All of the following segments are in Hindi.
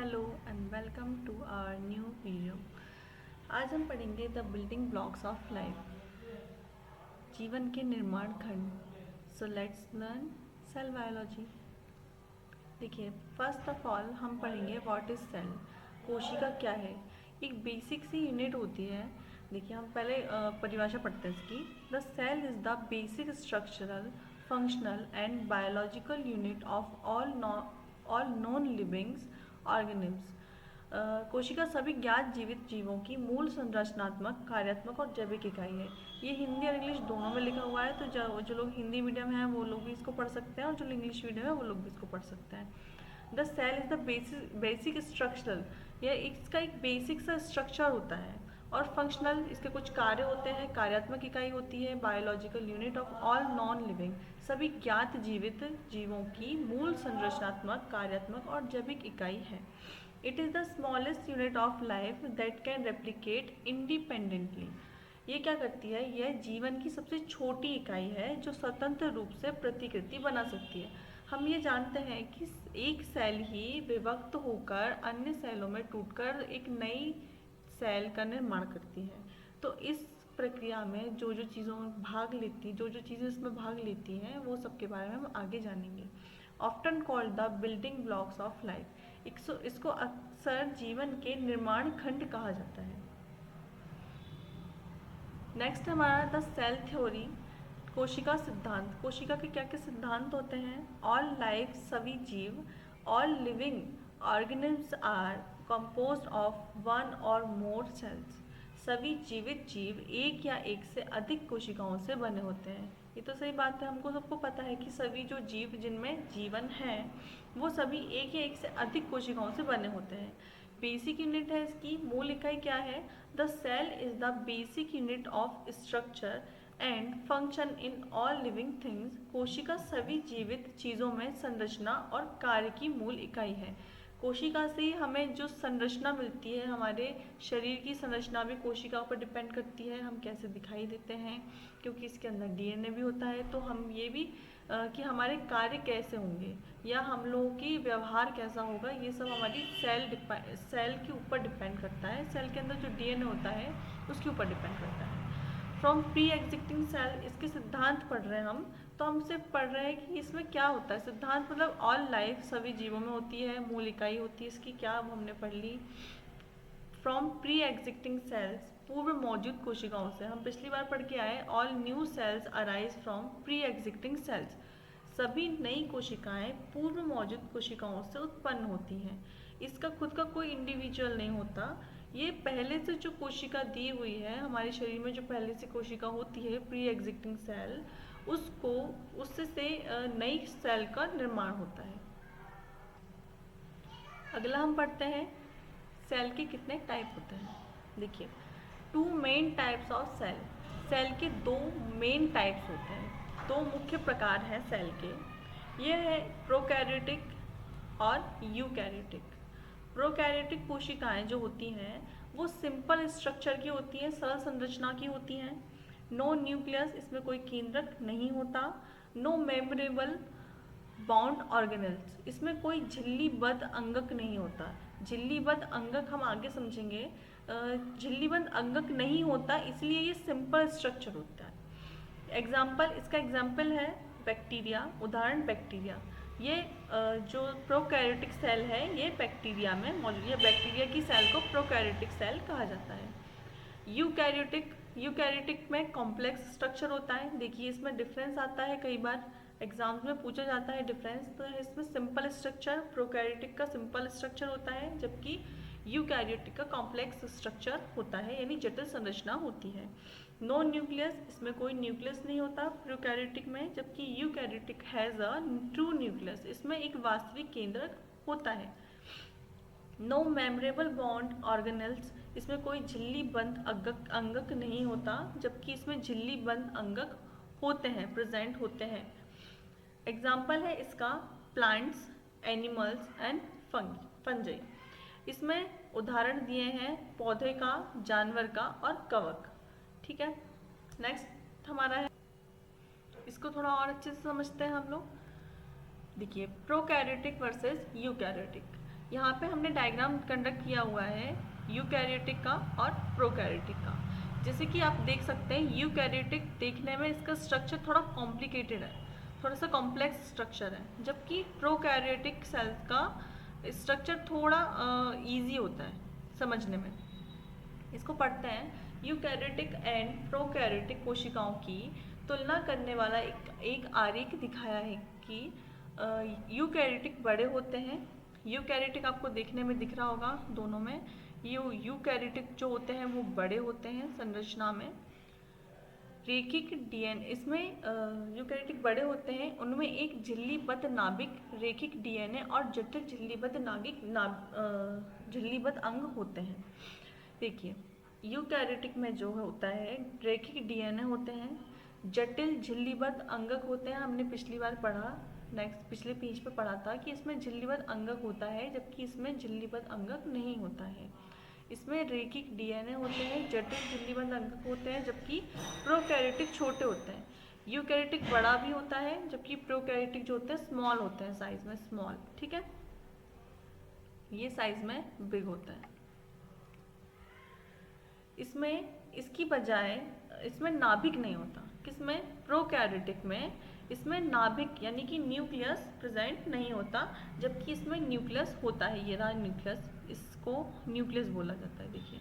Hello and welcome to our new video. आज हम पढ़ेंगे the building blocks of life, जीवन के निर्माण खंड। So let's learn cell biology. देखिए, फर्स्ट ऑफ ऑल हम पढ़ेंगे व्हाट इज सेल। कोशिका क्या है? एक बेसिक सी यूनिट होती है। देखिए, हम पहले परिभाषा पढ़ते हैं इसकी। The cell is the basic structural, functional and biological unit of all non livings organisms. कोशिका सभी ज्ञात जीवित जीवों की मूल संरचनात्मक, कार्यात्मक और जैविक इकाई है। ये हिंदी और इंग्लिश दोनों में लिखा हुआ है, तो जो लोग हिंदी मीडियम है वो लोग भी इसको पढ़ सकते हैं और जो इंग्लिश मीडियम है वो लोग भी इसको पढ़ सकते हैं। The cell is the basic structural, यह इसका एक बेसिक सा स्ट्रक्चर होता है। और फंक्शनल, इसके कुछ कार्य होते हैं, कार्यात्मक इकाई होती है। Biological unit of all non living, सभी ज्ञात जीवित जीवों की मूल संरचनात्मक, कार्यात्मक और जैविक इकाई है। It is the smallest unit of life that can replicate independently. ये क्या करती है? यह जीवन की सबसे छोटी इकाई है जो स्वतंत्र रूप से प्रतिकृति बना सकती है। हम ये जानते हैं कि एक सेल ही विभक्त होकर अन्य सेलों में टूटकर एक नई सेल का निर्माण करती है। तो इस प्रक्रिया में जो जो चीज़ों में भाग लेती, जो जो चीज़ें इसमें भाग लेती हैं, वो सब के बारे में हम आगे जानेंगे। Often called the building blocks of life, इसको अक्सर जीवन के निर्माण खंड कहा जाता है। नेक्स्ट हमारा द सेल थ्योरी, कोशिका सिद्धांत। कोशिका के क्या क्या सिद्धांत होते हैं? ऑल लाइफ, सभी जीव, all living organisms are composed of one or more sales. सभी जीवित जीव एक या एक से अधिक कोशिकाओं से बने होते हैं। ये तो सही बात है, हमको सबको पता है कि सभी जो जीव जिनमें जीवन है वो सभी एक या एक से अधिक कोशिकाओं से बने होते हैं। बेसिक यूनिट है इसकी, मूल इकाई क्या है? The cell is the basic unit of structure and function in all living things. कोशिका सभी जीवित चीज़ों में संरचना और कार्य की मूल इकाई है। कोशिका से हमें जो संरचना मिलती है, हमारे शरीर की संरचना भी कोशिकाओं पर डिपेंड करती है। हम कैसे दिखाई देते हैं, क्योंकि इसके अंदर डीएनए भी होता है। तो हम ये भी कि हमारे कार्य कैसे होंगे या हम लोगों की व्यवहार कैसा होगा, ये सब हमारी सेल के ऊपर डिपेंड करता है। सेल के अंदर जो डीएनए होता है उसके ऊपर डिपेंड करता है। फ्रॉम प्री एग्जिस्टिंग सेल, इसके सिद्धांत पढ़ रहे हैं हम। तो हम सिर्फ पढ़ रहे हैं कि इसमें क्या होता है। सिद्धांत मतलब ऑल लाइफ, सभी जीवों में होती है, मूल इकाई होती है इसकी। क्या अब हमने पढ़ ली। फ्रॉम प्री एग्जिस्टिंग सेल्स, पूर्व मौजूद कोशिकाओं से। हम पिछली बार पढ़ के आए all new sales arise from pre existing cells. सभी नई कोशिकाएं पूर्व मौजूद कोशिकाओं से उत्पन्न होती हैं। इसका खुद का कोई इंडिविजुअल नहीं होता। ये पहले से जो कोशिका दी हुई है हमारे शरीर में, जो पहले से कोशिका होती है प्री एग्जिस्टिंग सेल, उसको उससे नई सेल का निर्माण होता है। अगला हम पढ़ते हैं सेल के कितने टाइप होते हैं। देखिए, two main types of cell. Cell के दो मेन टाइप्स होते हैं, दो मुख्य प्रकार हैं सेल के। ये है प्रोकैरियोटिक और यूकैरियोटिक। प्रोकैरियोटिक कोशिकाएं जो होती हैं वो सिंपल स्ट्रक्चर की होती हैं, सरल संरचना की होती हैं। नो न्यूक्लियस, इसमें कोई केंद्रक नहीं होता। नो मेम्ब्रेबल बाउंड ऑर्गेनल्स, इसमें कोई झिल्लीबद्ध अंगक नहीं होता। झिल्लीबद्ध अंगक हम आगे समझेंगे। झिल्लीबद्ध अंगक नहीं होता, इसलिए ये सिंपल स्ट्रक्चर होता है। इसका एग्जाम्पल है बैक्टीरिया। उदाहरण बैक्टीरिया। ये जो प्रोकैरियोटिक सेल है ये बैक्टीरिया में मौजूद है। बैक्टीरिया की सेल को प्रोकैरियोटिक सेल कहा जाता है। यूकैरियोटिक में कॉम्प्लेक्स स्ट्रक्चर होता है। देखिए, इसमें डिफरेंस आता है, कई बार एग्जाम्स में पूछा जाता है डिफरेंस। तो इसमें सिंपल स्ट्रक्चर, प्रोकैरियोटिक का सिंपल स्ट्रक्चर होता है, जबकि यूकैरियोटिक का कॉम्प्लेक्स स्ट्रक्चर होता है, यानी जटिल संरचना होती है। नो न्यूक्लियस, इसमें कोई न्यूक्लियस नहीं होता प्रोकैरियोटिक में, जबकि eukaryotic has a true nucleus, इसमें एक वास्तविक केंद्रक होता है। नो मेम्ब्रेबल बॉन्ड ऑर्गेनल्स, इसमें कोई झिल्लीबंद अंगक नहीं होता, जबकि इसमें झिल्लीबंद अंगक होते हैं, प्रेजेंट होते हैं। एग्जाम्पल है इसका प्लांट्स, एनिमल्स एंड फंजाई। इसमें उदाहरण दिए हैं पौधे का, जानवर का और कवक। ठीक है, नेक्स्ट हमारा है, इसको थोड़ा और अच्छे से समझते हैं हम लोग। देखिए, प्रोकैरियोटिक वर्सेस यूकैरियोटिक। यहाँ पे हमने डायग्राम कंडक्ट किया हुआ है यूकैरियोटिक का और प्रोकैरियोटिक का। जैसे कि आप देख सकते हैं यूकैरियोटिक देखने में इसका स्ट्रक्चर थोड़ा कॉम्प्लिकेटेड है, थोड़ा सा कॉम्प्लेक्स स्ट्रक्चर है, जबकि प्रोकैरियोटिक सेल का स्ट्रक्चर थोड़ा इजी होता है समझने में। इसको पढ़ते हैं। यूकैरियोटिक एंड प्रोकैरियोटिक कोशिकाओं की तुलना करने वाला एक आरेख दिखाया है कि यूकैरियोटिक बड़े होते हैं। यूकैरियोटिक आपको देखने में दिख रहा होगा दोनों में, यूकैरियोटिक जो होते हैं वो बड़े होते हैं संरचना में। रेखिक डीएनए इसमें यूकैरियोटिक बड़े होते हैं, उनमें एक झिल्लीबद्ध नाभिक, रेखिक डीएनए और जटिल झिल्लीबद्ध अंग होते हैं। देखिए यूकैरियोटिक में जो होता है रेखिक डीएनए होते हैं, जटिल झिल्लीबद्ध अंगक होते हैं। हमने पिछली बार पढ़ा, पिछले पेज पे पढ़ा था कि इसमें झिल्लीबद्ध अंगक होता है, जबकि इसमें झिल्लीबद्ध अंगक नहीं होता है। इसमें रेखिक डीएनए होते हैं, जटिल झिल्लीबद्ध अंगक होते हैं, जबकि प्रोकैरियोटिक छोटे होते हैं। यूकैरियोटिक बड़ा भी होता है, जबकि प्रोकैरियोटिक जो होते हैं स्मॉल होते हैं, साइज में स्मॉल। ठीक है, ये साइज में बिग होता है। इसमें इसकी बजाय इसमें नाभिक नहीं होता। किसमें? प्रोकैरियोटिक में इसमें नाभिक यानी कि न्यूक्लियस प्रेजेंट नहीं होता, जबकि इसमें न्यूक्लियस होता है। ये रहा न्यूक्लियस, इसको न्यूक्लियस बोला जाता है। देखिए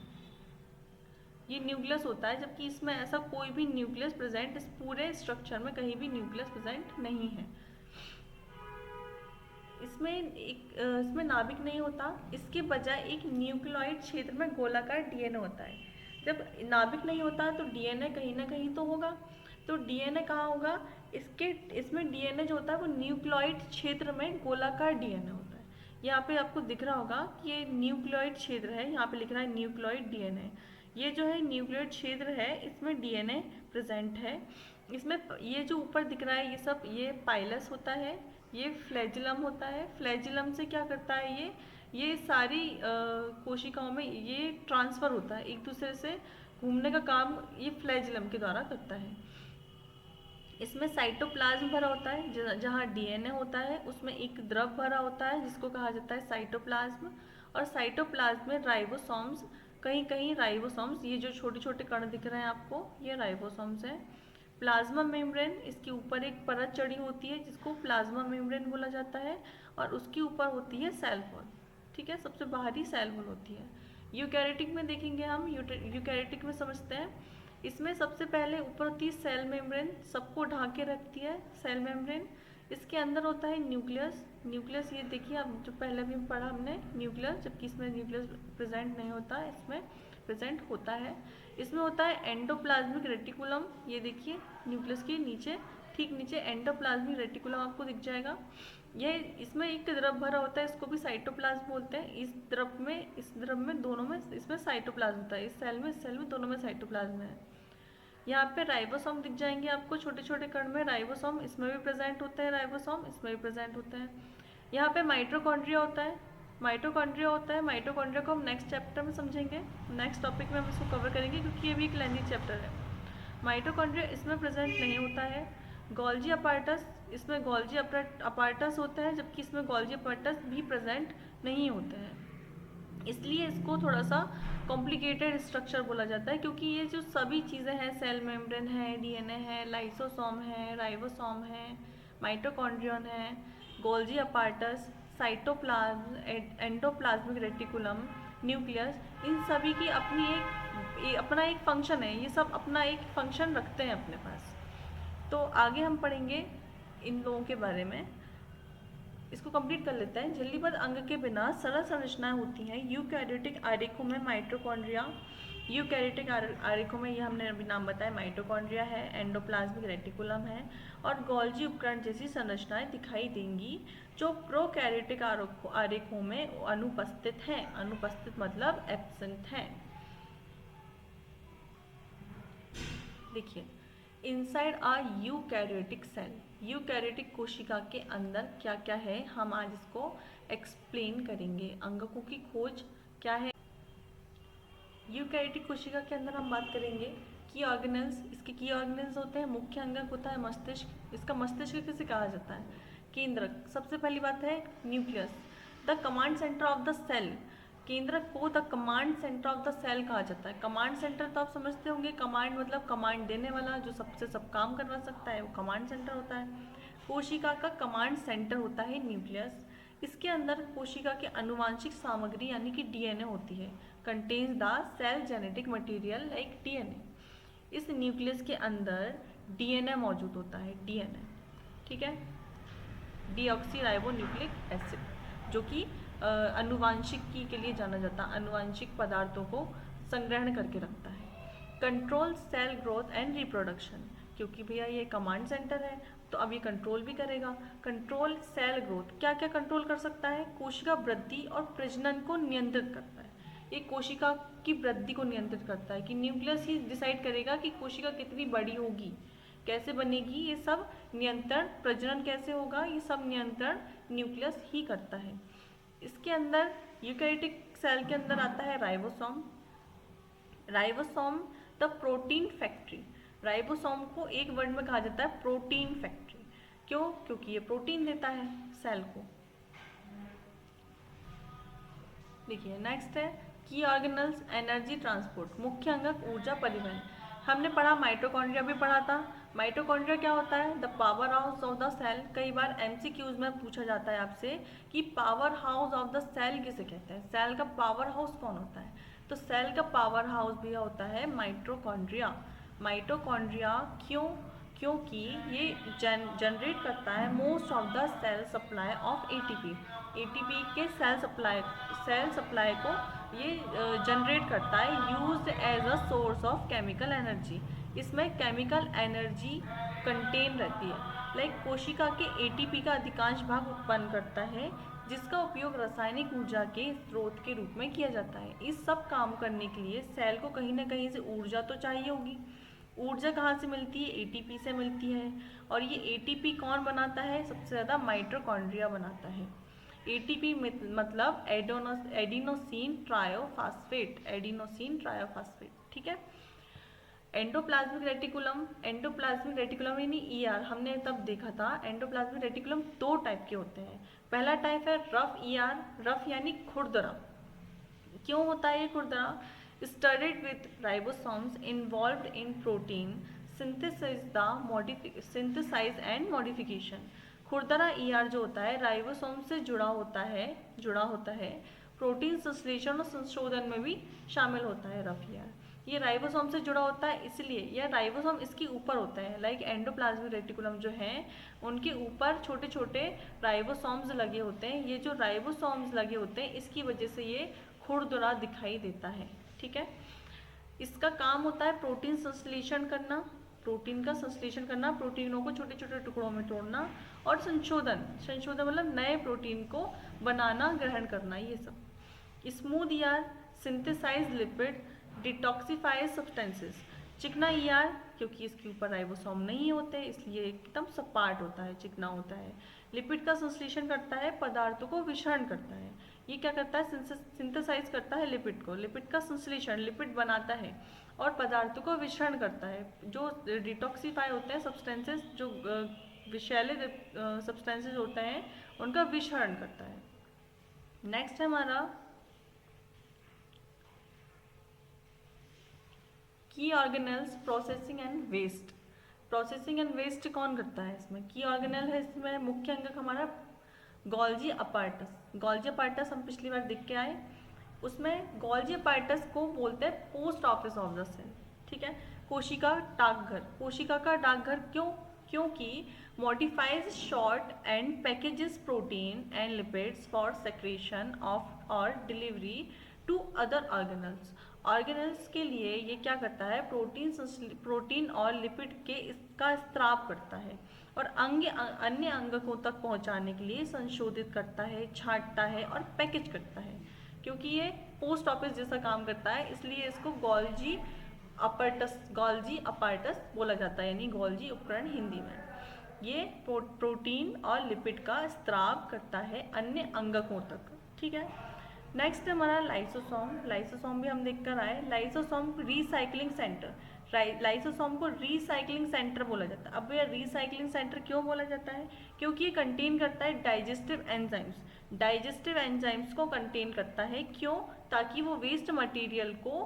ये न्यूक्लियस होता है, जबकि इसमें ऐसा कोई भी न्यूक्लियस प्रेजेंट, इस पूरे स्ट्रक्चर में कहीं भी न्यूक्लियस प्रेजेंट नहीं है। इसमें नाभिक नहीं होता, इसके बजाय एक न्यूक्लियोइड क्षेत्र में गोलाकार डीएनए होता है। जब नाभिक नहीं होता तो डीएनए कहीं ना कहीं तो होगा, तो डीएनए कहाँ होगा? इसमें डीएनए जो होता है वो न्यूक्लियोइड क्षेत्र में गोलाकार डीएनए होता है। यहाँ पे आपको दिख रहा होगा कि ये न्यूक्लियोइड क्षेत्र है, यहाँ पे लिख रहा है न्यूक्लियोइड डीएनए। ये जो है न्यूक्लियोइड क्षेत्र है, इसमें डीएनए प्रेजेंट है। इसमें ये जो ऊपर दिख रहा है ये सब, ये पाइलस होता है, ये फ्लैजिलम होता है। फ्लैजिलम से क्या करता है ये सारी कोशिकाओं में ये ट्रांसफ़र होता है, एक दूसरे से घूमने का काम ये फ्लैजिलम के द्वारा करता है। इसमें साइटोप्लाज्म भरा होता है, जहाँ डीएनए होता है उसमें एक द्रव भरा होता है जिसको कहा जाता है साइटोप्लाज्म। और साइटोप्लाज्म में राइबोसोम्स, कहीं कहीं राइबोसोम्स, ये जो छोटे छोटे कण दिख रहे हैं आपको ये राइबोसोम्स हैं। प्लाज्मा मेम्ब्रेन, इसके ऊपर एक परत चढ़ी होती है जिसको प्लाज्मा मेम्ब्रेन बोला जाता है, और उसके ऊपर होती है सेल वॉल। ठीक है, सबसे बाहरी सेल वॉल होती है। यूकैरियोटिक में देखेंगे हम, यूकैरियोटिक में समझते हैं। इसमें सबसे पहले ऊपर होती है सेल मेम्ब्रेन, सबको ढाके रखती है सेल मेम्ब्रेन। इसके अंदर होता है न्यूक्लियस। न्यूक्लियस ये देखिए, अब जो पहले भी पढ़ा हमने न्यूक्लियस, जबकि इसमें न्यूक्लियस प्रेजेंट नहीं होता, इसमें प्रेजेंट होता है। इसमें होता है एंडोप्लाज्मिक रेटिकुलम, ये देखिए न्यूक्लियस के नीचे, ठीक नीचे एंडोप्लाज्मिक रेटिकुलम आपको दिख जाएगा। ये इसमें एक द्रव भरा होता है, इसको भी साइटोप्लाज्म बोलते हैं। इस द्रव में दोनों में इसमें साइटोप्लाज्म होता है, इस सेल में दोनों में साइटोप्लाज्म है। यहाँ पे राइबोसोम दिख जाएंगे आपको, छोटे छोटे कण में राइबोसोम, इसमें भी प्रेजेंट होता है राइबोसोम, इसमें भी प्रेजेंट होता है। यहाँ पे माइटोकॉन्ड्रिया होता है, माइटोकॉन्ड्रिया को हम नेक्स्ट चैप्टर में समझेंगे, नेक्स्ट टॉपिक में हम इसको कवर करेंगे, क्योंकि ये भी एक लेंथी चैप्टर है। माइटोकॉन्ड्रिया इसमें प्रेजेंट नहीं होता है। गोल्जी अपार्टस, इसमें गोल्जी अपार्टस होता है, जबकि इसमें गोल्जी अपार्टस भी प्रेजेंट नहीं होते हैं। इसलिए इसको थोड़ा सा कॉम्प्लिकेटेड स्ट्रक्चर बोला जाता है, क्योंकि ये जो सभी चीज़ें हैं, सेल मेम्ब्रेन है, डीएनए है, लाइसोसोम है, राइबोसोम है, माइटोकॉन्ड्रियन है, Golgi apparatus, cytoplasm, endoplasmic reticulum, nucleus, इन सभी की अपना एक फंक्शन है। ये सब अपना एक फंक्शन रखते हैं अपने पास। तो आगे हम पढ़ेंगे इन लोगों के बारे में, इसको कंप्लीट कर लेते हैं। झिल्लीबद्ध अंग के बिना सरल संरचनाएं होती हैं। यूकैरियोटिक आरेखों में माइटोकॉन्ड्रिया, यूकैरियोटिक आरेखों में ये हमने अभी नाम बताया, माइटोकॉन्ड्रिया है, एंडोप्लाज्मिक रेटिकुलम है, और गोल्जी उपकरण जैसी संरचनाएं दिखाई देंगी, जो प्रोकैरियोटिक आरेखों में अनुपस्थित हैं। अनुपस्थित मतलब एब्सेंट हैं। देखिए, इनसाइड आ यूकैरियोटिक सेल, यूकैरियोटिक कोशिका के अंदर क्या क्या है, हम आज इसको एक्सप्लेन करेंगे। अंगकों की खोज क्या है। यूकैरियोटिक कोशिका के अंदर हम बात करेंगे की ऑर्गेनल्स। इसके की ऑर्गेनल्स होते हैं, मुख्य अंगक होता है मस्तिष्क। इसका मस्तिष्क किसे कहा जाता है? केंद्रक। सबसे पहली बात है nucleus. The command centre of the cell, केंद्रक को the command centre of the cell कहा जाता है। कमांड सेंटर तो आप समझते होंगे, कमांड मतलब कमांड देने वाला, जो सबसे सब काम करवा सकता है, वो कमांड सेंटर होता है। कोशिका का कमांड सेंटर होता है न्यूक्लियस। इसके अंदर कोशिका की आनुवांशिक सामग्री यानी कि डीएनए होती है। Contains the cell genetic material like DNA. इस न्यूक्लियस के अंदर डीएनए मौजूद होता है, डीएनए, ठीक है, डीऑक्सीराइबोन्यूक्लिक एसिड, जो कि आनुवांशिकी के लिए जाना जाता है, आनुवांशिक पदार्थों को संग्रहण करके रखता है। Control cell growth and reproduction, क्योंकि भैया ये कमांड सेंटर है तो अब ये कंट्रोल भी करेगा। कंट्रोल सेल ग्रोथ, क्या क्या कंट्रोल कर सकता है? कोशिका वृद्धि और प्रजनन को नियंत्रित करता है। ये कोशिका की वृद्धि को नियंत्रित करता है कि न्यूक्लियस ही डिसाइड करेगा कि कोशिका कितनी बड़ी होगी, कैसे बनेगी, ये सब नियंत्रण, प्रजनन कैसे होगा, ये सब नियंत्रण न्यूक्लियस ही करता है। इसके अंदर यूकैरियोटिक सेल के अंदर आता है ribosome. Ribosome the protein factory, ribosome को एक वर्ड में कहा जाता है प्रोटीन फैक्ट्री। क्यों? क्योंकि ये प्रोटीन देता है सेल को। देखिए नेक्स्ट है की ऑर्गेनल्स एनर्जी ट्रांसपोर्ट, मुख्य अंगक ऊर्जा परिवहन। हमने पढ़ा, माइटोकॉन्ड्रिया भी पढ़ा था। माइटोकॉन्ड्रिया क्या होता है? The power house of the cell. कई बार एमसीक्यूज में पूछा जाता है आपसे कि power house of the cell किसे कहते हैं, सेल का पावर हाउस कौन होता है? तो सेल का पावर हाउस भी होता है माइटोकॉन्ड्रिया। माइटोकॉन्ड्रिया क्यों? क्योंकि ये जनरेट करता है most of the cell supply of ATP. ATP के सेल सप्लाई को ये जनरेट करता है, used as a source of chemical energy. इसमें केमिकल एनर्जी कंटेन रहती है। लाइक कोशिका के एटीपी का अधिकांश भाग उत्पन्न करता है, जिसका उपयोग रासायनिक ऊर्जा के स्रोत के रूप में किया जाता है। इस सब काम करने के लिए सेल को कहीं ना कहीं से ऊर्जा तो चाहिए होगी। ऊर्जा कहाँ से मिलती है? एटीपी से मिलती है। और ये एटीपी कौन बनाता है? सबसे ज़्यादा माइटोकॉन्ड्रिया बनाता है। एटीपी मतलब एडिनोसिन ट्रायोफॉस्फेट, एडिनोसिन ट्रायोफॉस्फेट, ठीक है। एंडोप्लाज्मिक रेटिकुलम, एंडोप्लाज्मिक रेटिकुलम यानी ईआर, हमने तब देखा था एंडोप्लाज्मिक रेटिकुलम दो टाइप के होते हैं। पहला टाइप है रफ ईआर, रफ यानी खुरदरा। क्यों होता है ये खुरदरा? Studded with ribosomes involved in protein synthesise and modification. खुरदरा ईआर जो होता है राइबोसोम से जुड़ा होता है, प्रोटीन संश्लेषण और संशोधन में भी शामिल होता है रफ ईआर। ये राइबोसोम से जुड़ा होता है, इसलिए यह राइबोसोम इसके ऊपर होता है। लाइक एंडोप्लाज्मिक रेटिकुलम जो है उनके ऊपर छोटे छोटे राइबोसोम्स लगे होते हैं। ये जो राइबोसोम्स लगे होते हैं इसकी वजह से ये खुरदरा दिखाई देता है, ठीक है। इसका काम होता है प्रोटीन संश्लेषण करना, प्रोटीन का संश्लेषण करना, प्रोटीनों को छोटे छोटे टुकड़ों में तोड़ना, और संशोधन मतलब नए प्रोटीन को बनाना, ग्रहण करना, ये सब। Smooth ER synthesise lipid detoxifies substances. चिकना ईआर क्योंकि इसके ऊपर राइबोसोम नहीं होते इसलिए एकदम सपाट होता है, चिकना होता है। लिपिड का संश्लेषण करता है, पदार्थों को विषहरण करता है। ये क्या करता है? सिंथेसाइज करता है लिपिड को, लिपिड का संश्लेषण, लिपिड बनाता है और पदार्थों को विषहरण करता है। जो डिटॉक्सिफाई होते हैं सब्सटेंसेस, जो विषैले सब्सटेंसेस होते हैं उनका विषहरण करता है। नेक्स्ट है हमारा की organelles processing and waste. Processing and waste कौन करता है इसमें? की ऑर्गेनल है इसमें मुख्य अंगक हमारा गोल्जी अपार्टस। गोल्जी अपार्टस हम पिछली बार देख के आए, उसमें गोल्जी अपार्टस को बोलते हैं post office of the cell, ठीक है। कोशिका डाकघर, कोशिका का डाकघर क्यों? क्योंकि modifies sorts and packages protein and lipids for secretion of और delivery to other organelles. Organelles के लिए ये क्या करता है? प्रोटीन और लिपिड के इसका स्त्राव करता है और अन्य अंगकों तक पहुंचाने के लिए संशोधित करता है, छांटता है और पैकेज करता है। क्योंकि ये पोस्ट ऑफिस जैसा काम करता है इसलिए इसको गोल्जी अपार्टस बोला जाता है, यानी गोल्जी उपकरण हिंदी में। ये प्रोटीन और लिपिड का स्त्राव करता है अन्य अंगकों तक, ठीक है। नेक्स्ट है हमारा लाइसोसोम। लाइसोसोम भी हम देख कर आए। लाइसोसोम रिसाइकलिंग सेंटर, लाइसोसोम को रिसाइकलिंग सेंटर बोला जाता है। अब यह रिसाइकलिंग सेंटर क्यों बोला जाता है? क्योंकि ये कंटेन करता है डाइजेस्टिव एंजाइम्स। डाइजेस्टिव एंजाइम्स को कंटेन करता है। क्यों? ताकि वो वेस्ट मटेरियल को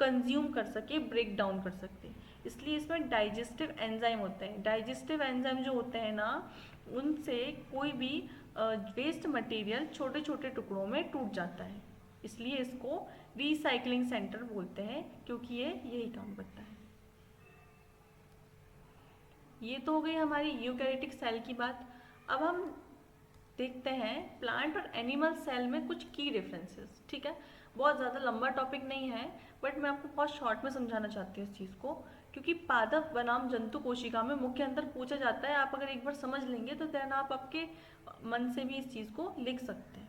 कंज्यूम कर सके, ब्रेक डाउन कर सकते, इसलिए इसमें डाइजेस्टिव एंजाइम होते हैं। डाइजेस्टिव एंजाइम जो होते हैं ना, उनसे कोई भी वेस्ट मटेरियल छोटे छोटे टुकड़ों में टूट जाता है, इसलिए इसको रिसाइकलिंग सेंटर बोलते हैं, क्योंकि ये यही काम करता है। ये तो हो गई हमारी यूकैरियोटिक सेल की बात। अब हम देखते हैं प्लांट और एनिमल सेल में कुछ की डिफरेंसेस। ठीक है, बहुत ज़्यादा लंबा टॉपिक नहीं है, बट मैं आपको बहुत शॉर्ट में समझाना चाहती हूँ इस चीज़ को, क्योंकि पादप बनाम जंतु कोशिका में मुख्य अंतर पूछा जाता है। आप अगर एक बार समझ लेंगे तो देन आप आपके मन से भी इस चीज़ को लिख सकते हैं।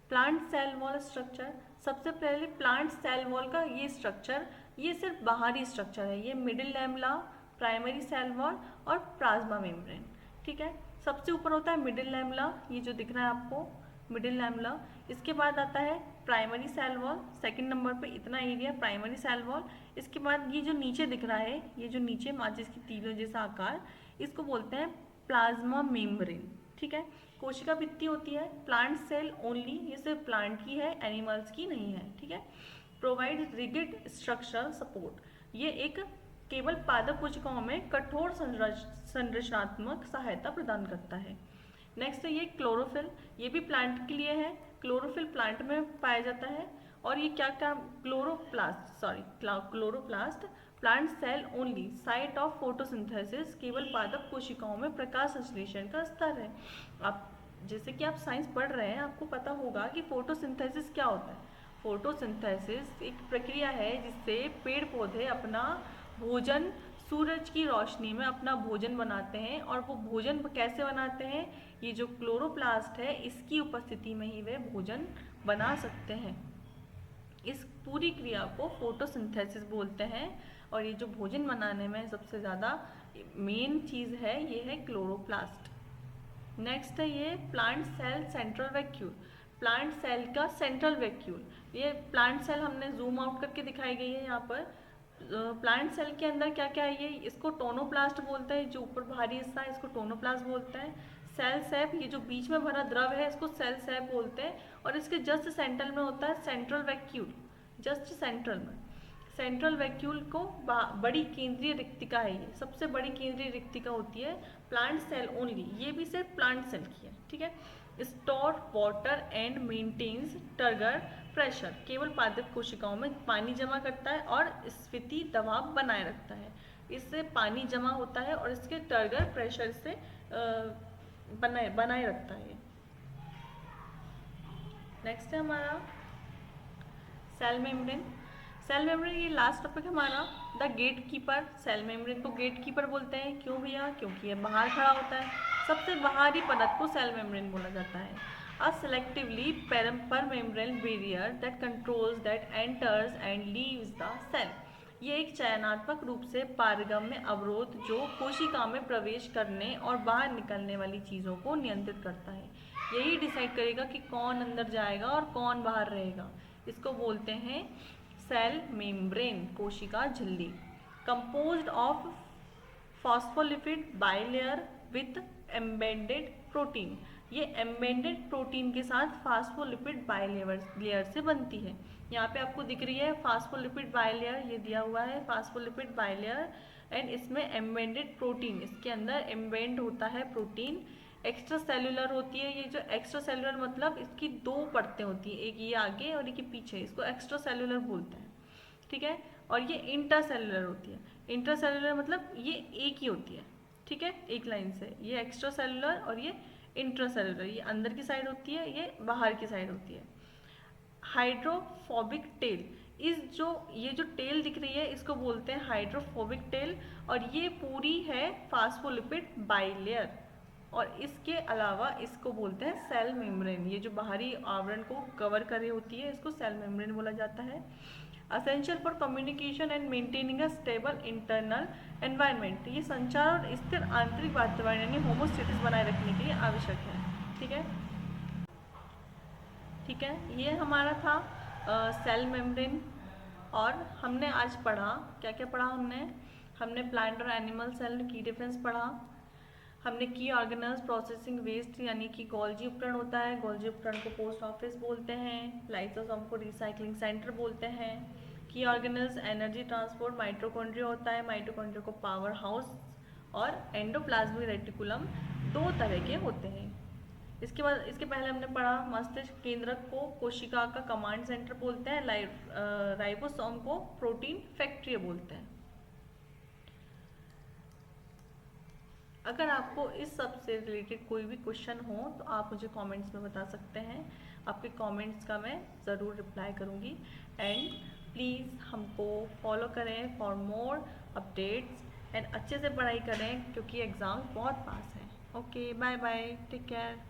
प्लांट सेल वॉल स्ट्रक्चर, सबसे पहले प्लांट सेल वॉल का ये स्ट्रक्चर, ये सिर्फ बाहरी स्ट्रक्चर है, ये middle lamella, primary cell wall और प्लाज्मा मेम्ब्रेन। ठीक है, सबसे ऊपर होता है मिडिल लैमेला, ये जो दिख रहा है आपको मिडिल लैमेला। इसके बाद आता है primary cell wall, second number पे इतना एरिया प्राइमरी सेल वॉल। इसके बाद ये जो नीचे दिख रहा है, ये जो नीचे माचिस की तीलों जैसा आकार, इसको बोलते हैं प्लाज्मा मेम्ब्रेन। ठीक है, कोशिका भित्ति होती है, प्लांट सेल ओनली, ये सिर्फ प्लांट की है, एनिमल्स की नहीं है। ठीक है, प्रोवाइड रिगिड स्ट्रक्चरल सपोर्ट, ये एक केवल पादप कोशिकाओं में कठोर संरचनात्मक सहायता प्रदान करता है। नेक्स्ट है ये क्लोरोफिल, ये भी प्लांट के लिए है, क्लोरोफिल प्लांट में पाया जाता है। और ये क्या क्या chloroplast plant cell only site of photosynthesis, केवल पादप कोशिकाओं में प्रकाश संश्लेषण का स्तर है। आप जैसे कि आप साइंस पढ़ रहे हैं, आपको पता होगा कि फोटोसिंथेसिस क्या होता है। फोटोसिंथेसिस एक प्रक्रिया है जिससे पेड़ पौधे अपना भोजन सूरज की रोशनी में अपना भोजन बनाते हैं। और वो भोजन कैसे बनाते हैं? ये जो क्लोरोप्लास्ट है, इसकी उपस्थिति में ही वे भोजन बना सकते हैं। इस पूरी क्रिया को फोटोसिंथेसिस बोलते हैं। और ये जो भोजन बनाने में सबसे ज़्यादा मेन चीज़ है, ये है क्लोरोप्लास्ट। नेक्स्ट है ये plant cell central vacuole, plant cell का सेंट्रल वैक्यूल। ये प्लांट सेल हमने जूम आउट करके दिखाई गई है यहाँ पर। प्लांट सेल के अंदर क्या क्या है, ये इसको टोनोप्लास्ट बोलते हैं, जो ऊपर भारी हिस्सा है इसको टोनोप्लास्ट बोलते हैं। सेल सैप, ये जो बीच में भरा द्रव है इसको सेल सैप बोलते हैं। और इसके जस्ट सेंट्रल में होता है सेंट्रल वैक्यूल, जस्ट सेंट्रल में। सेंट्रल वैक्यूल को बड़ी केंद्रीय रिक्तिका है, ये सबसे बड़ी केंद्रीय रिक्तिका होती है प्लांट सेल ओनली, ये भी सिर्फ प्लांट सेल की है। ठीक है, store water and maintains turgor pressure, केवल पादप कोशिकाओं में पानी जमा करता है और स्फीति दबाव बनाए रखता है। इससे पानी जमा होता है और इसके टर्गर प्रेशर से बनाए रखता है। नेक्स्ट है हमारा सेल मेम्ब्रेन। सेल मेम्ब्रेन ये लास्ट टॉपिक हमारा, the gatekeeper. Cell membrane को गेट कीपर बोलते हैं, क्यों भैया? क्योंकि ये बाहर खड़ा होता है, सबसे बाहरी परत को सेल मेम्ब्रेन बोला जाता है। A selectively permembrane barrier that controls that enters and leaves the cell, ये एक चयनात्मक रूप से पारगम्य अवरोध जो कोशिका में प्रवेश करने और बाहर निकलने वाली चीज़ों को नियंत्रित करता है। यही डिसाइड करेगा कि कौन अंदर जाएगा और कौन बाहर रहेगा। इसको बोलते हैं सेल मेम्ब्रेन, कोशिका झिल्ली। Composed of phospholipid bilayer with embedded protein, ये एम्बेडेड प्रोटीन के साथ फास्फोलिपिड बाइलेयर से बनती है। यहाँ पे आपको दिख रही है फास्फोलिपिड बाइलेयर, ये दिया हुआ है फास्फोलिपिड बाइलेयर, एंड इसमें एम्बेडेड प्रोटीन, इसके अंदर एम्बेड होता है प्रोटीन। एक्स्ट्रा सेलुलर होती है, ये जो एक्स्ट्रा सेलुलर मतलब इसकी दो परतें होती है, एक ये आगे और एक ये पीछे, इसको एक्स्ट्रा सेलुलर बोलते हैं। ठीक है, और ये इंट्रासेलुलर होती है। इंट्रासेलुलर मतलब ये एक ही होती है, ठीक है, एक लाइन से। ये एक्स्ट्रा सेलुलर और ये इंट्रासेलुलर, ये अंदर की साइड होती है, ये बाहर की साइड होती है। हाइड्रोफोबिक टेल, ये जो टेल दिख रही है इसको बोलते हैं हाइड्रोफोबिक टेल, और ये पूरी है फास्फोलिपिड बाइलेयर। और इसके अलावा इसको बोलते हैं सेल मेम्ब्रेन, ये जो बाहरी आवरण को कवर कर रही होती है इसको सेल मेम्ब्रेन बोला जाता है। Essential for communication and maintaining a stable internal environment, ये संचार और स्थिर आंतरिक वातावरण यानी होमोस्टेसिस बनाए रखने के लिए आवश्यक है। ठीक है, ये हमारा था सेल मेम्ब्रेन। और हमने आज पढ़ा, क्या क्या पढ़ा हमने प्लांट और एनिमल सेल की डिफरेंस पढ़ा, हमने की ऑर्गेनल्स प्रोसेसिंग वेस्ट यानी कि गोल्जी उपकरण होता है, गोल्जी उपकरण को पोस्ट ऑफिस बोलते हैं, लाइसोसोम को रिसाइकलिंग सेंटर बोलते हैं। की ऑर्गेनल्स एनर्जी ट्रांसपोर्ट माइटोकॉन्ड्रिया होता है, माइटोकॉन्ड्रिया को पावर हाउस और एंडोप्लाज्मिक रेटिकुलम दो तरह के होते हैं। इसके बाद इसके पहले हमने पढ़ा मस्तिष्क केंद्रक को कोशिका का कमांड सेंटर बोलते हैं, राइबोसोम को प्रोटीन फैक्ट्री बोलते हैं। अगर आपको इस सब से रिलेटेड कोई भी क्वेश्चन हो तो आप मुझे कमेंट्स में बता सकते हैं। आपके कमेंट्स का मैं ज़रूर रिप्लाई करूँगी। एंड प्लीज़ हमको फॉलो करें फॉर मोर अपडेट्स एंड अच्छे से पढ़ाई करें क्योंकि एग्ज़ाम बहुत पास है। Okay, bye bye, take care.